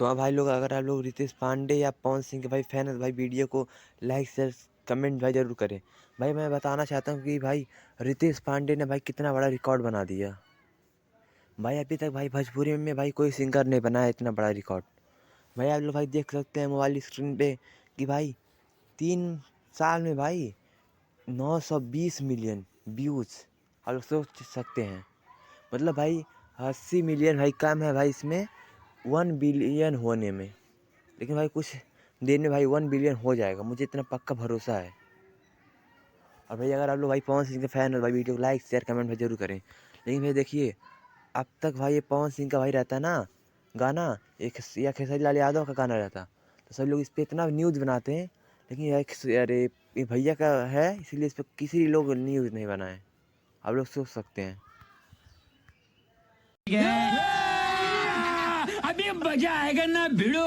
तो हाँ भाई लोग, अगर आप लोग रितेश पांडे या पवन सिंह के भाई फैन है तो भाई वीडियो को लाइक शेयर कमेंट भाई ज़रूर करें। भाई मैं बताना चाहता हूँ कि भाई रितेश पांडे ने भाई कितना बड़ा रिकॉर्ड बना दिया। भाई अभी तक भाई भोजपुरी में भाई कोई सिंगर नहीं बनाया इतना बड़ा रिकॉर्ड। भाई आप लोग भाई देख सकते हैं मोबाइल स्क्रीन पे कि भाई 3 साल में भाई 920 मिलियन व्यूज़ आप लोग सोच सकते हैं। मतलब भाई 80 मिलियन भाई कम है भाई इसमें 1 बिलियन होने में। लेकिन भाई कुछ देर में भाई 1 बिलियन हो जाएगा, मुझे इतना पक्का भरोसा है। और भाई अगर आप लोग भाई पवन सिंह के फैन हो भाई वीडियो को लाइक शेयर कमेंट भाई जरूर करें। लेकिन भाई देखिए, अब तक भाई ये पवन सिंह का भाई रहता ना गाना, एक या खेसारी लाल यादव का गाना रहता तो सब लोग इस पर इतना न्यूज़ बनाते हैं। लेकिन अरे ये भैया का है इसीलिए इस पर किसी लोग न्यूज़ नहीं बनाए। आप लोग सोच सकते हैं। अभी मजा आएगा ना भिड़ो।